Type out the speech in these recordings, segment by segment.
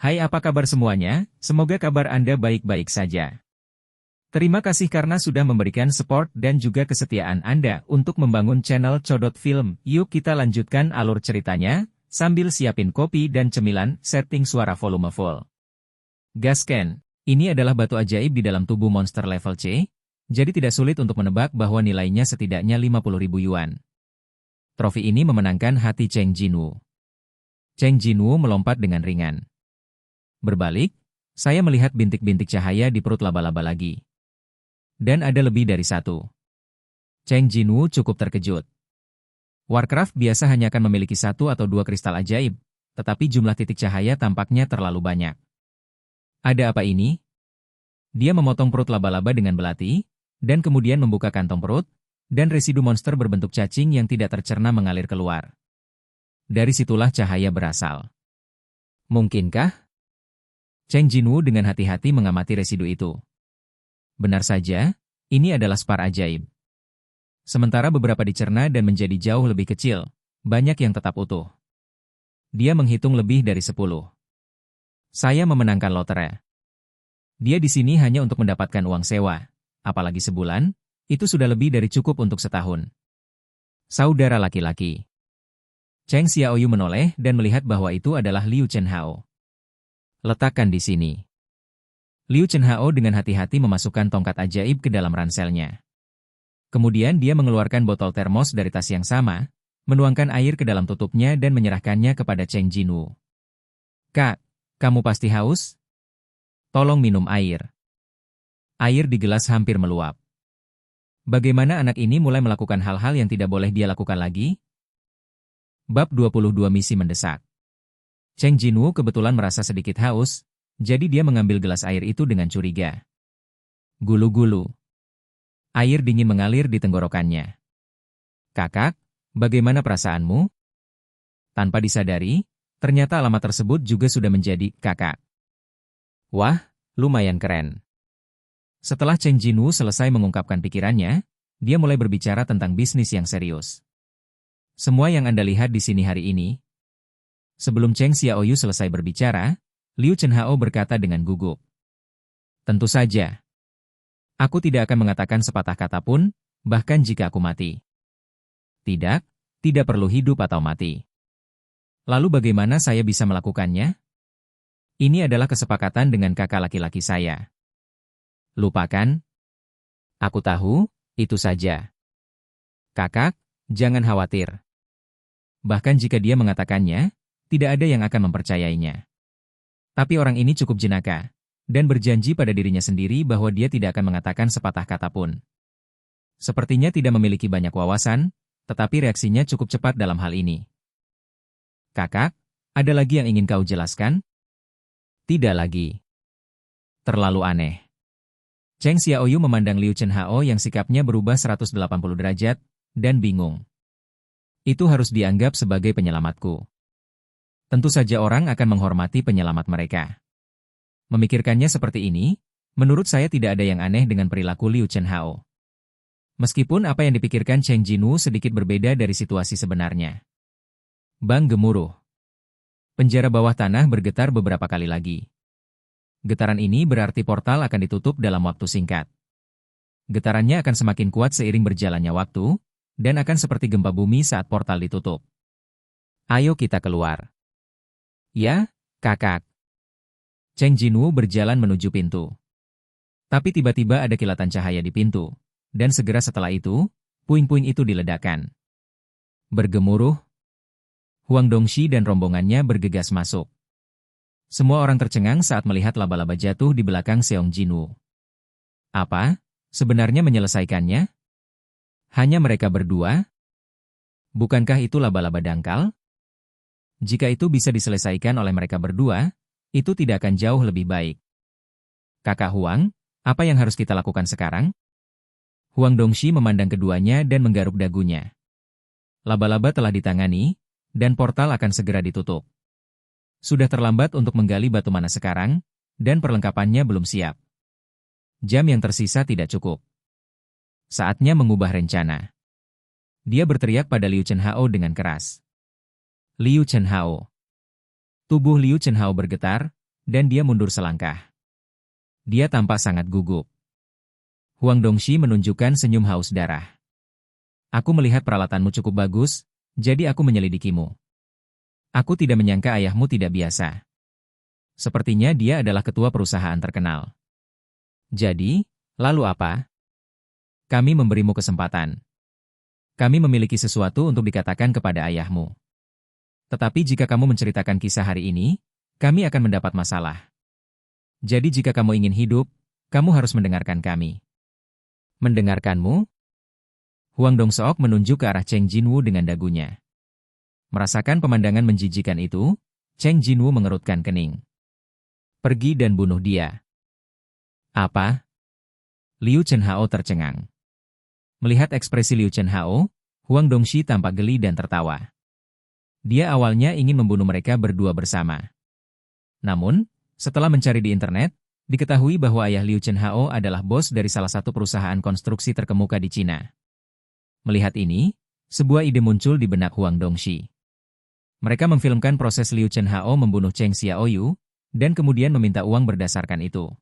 Hai, apa kabar semuanya? Semoga kabar Anda baik-baik saja. Terima kasih karena sudah memberikan support dan juga kesetiaan Anda untuk membangun channel Codot Film. Yuk kita lanjutkan alur ceritanya, sambil siapin kopi dan cemilan, setting suara volume full. Gasken, ini adalah batu ajaib di dalam tubuh monster level C, jadi tidak sulit untuk menebak bahwa nilainya setidaknya 50.000 yuan. Trofi ini memenangkan hati Cheng Jinwoo. Cheng Jinwoo melompat dengan ringan. Berbalik, saya melihat bintik-bintik cahaya di perut laba-laba lagi. Dan ada lebih dari satu. Cheng Jinwoo cukup terkejut. Warcraft biasa hanya akan memiliki satu atau dua kristal ajaib, tetapi jumlah titik cahaya tampaknya terlalu banyak. Ada apa ini? Dia memotong perut laba-laba dengan belati, dan kemudian membuka kantong perut, dan residu monster berbentuk cacing yang tidak tercerna mengalir keluar. Dari situlah cahaya berasal. Mungkinkah? Cheng Jinwoo dengan hati-hati mengamati residu itu. Benar saja, ini adalah spar ajaib. Sementara beberapa dicerna dan menjadi jauh lebih kecil, banyak yang tetap utuh. Dia menghitung lebih dari 10. Saya memenangkan lotre. Dia di sini hanya untuk mendapatkan uang sewa, apalagi sebulan, itu sudah lebih dari cukup untuk setahun. Saudara laki-laki. Cheng Xiaoyu menoleh dan melihat bahwa itu adalah Liu Chenhao. Letakkan di sini. Liu Chenhao dengan hati-hati memasukkan tongkat ajaib ke dalam ranselnya. Kemudian dia mengeluarkan botol termos dari tas yang sama, menuangkan air ke dalam tutupnya dan menyerahkannya kepada Cheng Jinwoo. Kak, kamu pasti haus? Tolong minum air. Air di gelas hampir meluap. Bagaimana anak ini mulai melakukan hal-hal yang tidak boleh dia lakukan lagi? Bab 22 Misi Mendesak. Cheng Jinwoo kebetulan merasa sedikit haus, jadi dia mengambil gelas air itu dengan curiga. Gulu-gulu. Air dingin mengalir di tenggorokannya. Kakak, bagaimana perasaanmu? Tanpa disadari, ternyata alamat tersebut juga sudah menjadi kakak. Wah, lumayan keren. Setelah Cheng Jinwoo selesai mengungkapkan pikirannya, dia mulai berbicara tentang bisnis yang serius. Semua yang Anda lihat di sini hari ini. Sebelum Cheng Xiaoyu selesai berbicara, Liu Chenhao berkata dengan gugup. Tentu saja. Aku tidak akan mengatakan sepatah kata pun, bahkan jika aku mati. Tidak, tidak perlu hidup atau mati. Lalu bagaimana saya bisa melakukannya? Ini adalah kesepakatan dengan kakak laki-laki saya. Lupakan. Aku tahu, itu saja. Kakak, jangan khawatir. Bahkan jika dia mengatakannya, tidak ada yang akan mempercayainya. Tapi orang ini cukup jenaka, dan berjanji pada dirinya sendiri bahwa dia tidak akan mengatakan sepatah kata pun. Sepertinya tidak memiliki banyak wawasan, tetapi reaksinya cukup cepat dalam hal ini. Kakak, ada lagi yang ingin kau jelaskan? Tidak lagi. Terlalu aneh. Cheng Xiaoyu memandang Liu Chenhao yang sikapnya berubah 180 derajat, dan bingung. Itu harus dianggap sebagai penyelamatku. Tentu saja orang akan menghormati penyelamat mereka. Memikirkannya seperti ini, menurut saya tidak ada yang aneh dengan perilaku Liu Chenhao. Meskipun apa yang dipikirkan Cheng Jinwoo sedikit berbeda dari situasi sebenarnya. Bang gemuruh. Penjara bawah tanah bergetar beberapa kali lagi. Getaran ini berarti portal akan ditutup dalam waktu singkat. Getarannya akan semakin kuat seiring berjalannya waktu, dan akan seperti gempa bumi saat portal ditutup. Ayo kita keluar. Ya, kakak. Cheng Jinwoo berjalan menuju pintu. Tapi tiba-tiba ada kilatan cahaya di pintu, dan segera setelah itu, puing-puing itu diledakkan. Bergemuruh, Huang Dongxi dan rombongannya bergegas masuk. Semua orang tercengang saat melihat laba-laba jatuh di belakang Seong Jinwoo. Apa? Sebenarnya menyelesaikannya? Hanya mereka berdua? Bukankah itu laba-laba dangkal? Jika itu bisa diselesaikan oleh mereka berdua, itu tidak akan jauh lebih baik. Kakak Huang, apa yang harus kita lakukan sekarang? Huang Dongxi memandang keduanya dan menggaruk dagunya. Laba-laba telah ditangani, dan portal akan segera ditutup. Sudah terlambat untuk menggali batu mana sekarang, dan perlengkapannya belum siap. Jam yang tersisa tidak cukup. Saatnya mengubah rencana. Dia berteriak pada Liu Chenhao dengan keras. Liu Chenhao. Tubuh Liu Chenhao bergetar, dan dia mundur selangkah. Dia tampak sangat gugup. Huang Dongxi menunjukkan senyum haus darah. Aku melihat peralatanmu cukup bagus, jadi aku menyelidikimu. Aku tidak menyangka ayahmu tidak biasa. Sepertinya dia adalah ketua perusahaan terkenal. Jadi, lalu apa? Kami memberimu kesempatan. Kami memiliki sesuatu untuk dikatakan kepada ayahmu. Tetapi jika kamu menceritakan kisah hari ini, kami akan mendapat masalah. Jadi jika kamu ingin hidup, kamu harus mendengarkan kami. Mendengarkanmu? Huang Dongseok menunjuk ke arah Cheng Jinwu dengan dagunya. Merasakan pemandangan menjijikan itu, Cheng Jinwu mengerutkan kening. Pergi dan bunuh dia. Apa? Liu Chenhao tercengang. Melihat ekspresi Liu Chenhao, Huang Dongxi tampak geli dan tertawa. Dia awalnya ingin membunuh mereka berdua bersama. Namun, setelah mencari di internet, diketahui bahwa ayah Liu Chenhao adalah bos dari salah satu perusahaan konstruksi terkemuka di Cina. Melihat ini, sebuah ide muncul di benak Huang Dongxi. Mereka memfilmkan proses Liu Chenhao membunuh Cheng Xiaoyu, dan kemudian meminta uang berdasarkan itu.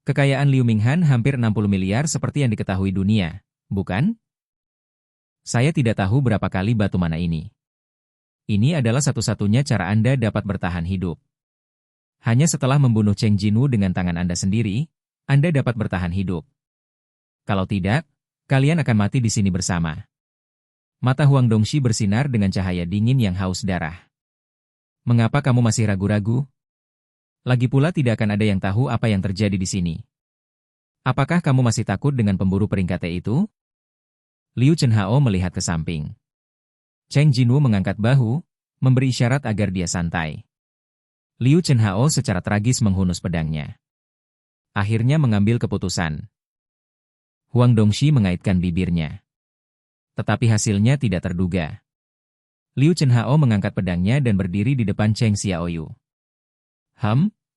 Kekayaan Liu Minghan hampir 60 miliar seperti yang diketahui dunia, bukan? Saya tidak tahu berapa kali batu mana ini. Ini adalah satu-satunya cara Anda dapat bertahan hidup. Hanya setelah membunuh Cheng Jinwu dengan tangan Anda sendiri, Anda dapat bertahan hidup. Kalau tidak, kalian akan mati di sini bersama. Mata Huang Dongxi bersinar dengan cahaya dingin yang haus darah. Mengapa kamu masih ragu-ragu? Lagi pula tidak akan ada yang tahu apa yang terjadi di sini. Apakah kamu masih takut dengan pemburu peringkat itu? Liu Chenhao melihat ke samping. Cheng Jinwu mengangkat bahu, memberi isyarat agar dia santai. Liu Chenhao secara tragis menghunus pedangnya. Akhirnya mengambil keputusan. Huang Dongxi mengaitkan bibirnya. Tetapi hasilnya tidak terduga. Liu Chenhao mengangkat pedangnya dan berdiri di depan Cheng Xiaoyu.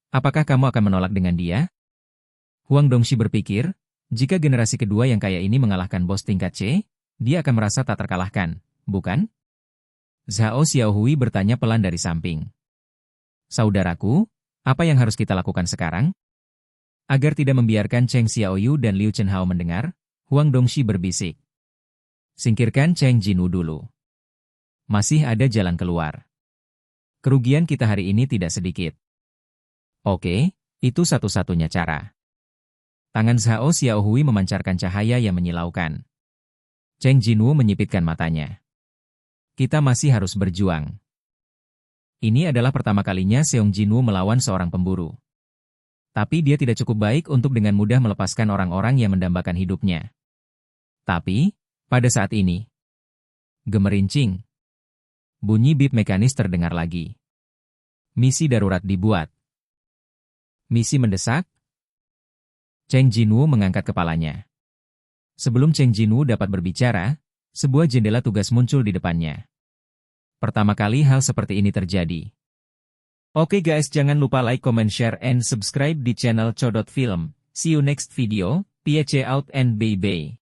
Apakah kamu akan menolak dengan dia? Huang Dongxi berpikir, jika generasi kedua yang kaya ini mengalahkan bos tingkat C, dia akan merasa tak terkalahkan, bukan? Zhao Xiaohui bertanya pelan dari samping. Saudaraku, apa yang harus kita lakukan sekarang? Agar tidak membiarkan Cheng Xiaoyu dan Liu Chenhao mendengar, Huang Dongxi berbisik. Singkirkan Cheng Jinwu dulu. Masih ada jalan keluar. Kerugian kita hari ini tidak sedikit. Oke, itu satu-satunya cara. Tangan Zhao Xiaohui memancarkan cahaya yang menyilaukan. Cheng Jinwu menyipitkan matanya. Kita masih harus berjuang. Ini adalah pertama kalinya Seong Jinwu melawan seorang pemburu. Tapi dia tidak cukup baik untuk dengan mudah melepaskan orang-orang yang mendambakan hidupnya. Tapi, pada saat ini, gemerincing. Bunyi bip mekanis terdengar lagi. Misi darurat dibuat. Misi mendesak? Cheng Jinwu mengangkat kepalanya. Sebelum Cheng Jinwu dapat berbicara, sebuah jendela tugas muncul di depannya. Pertama kali hal seperti ini terjadi. Oke guys, jangan lupa like, comment, share, and subscribe di channel Codot Film. See you next video. Piece out and bye-bye.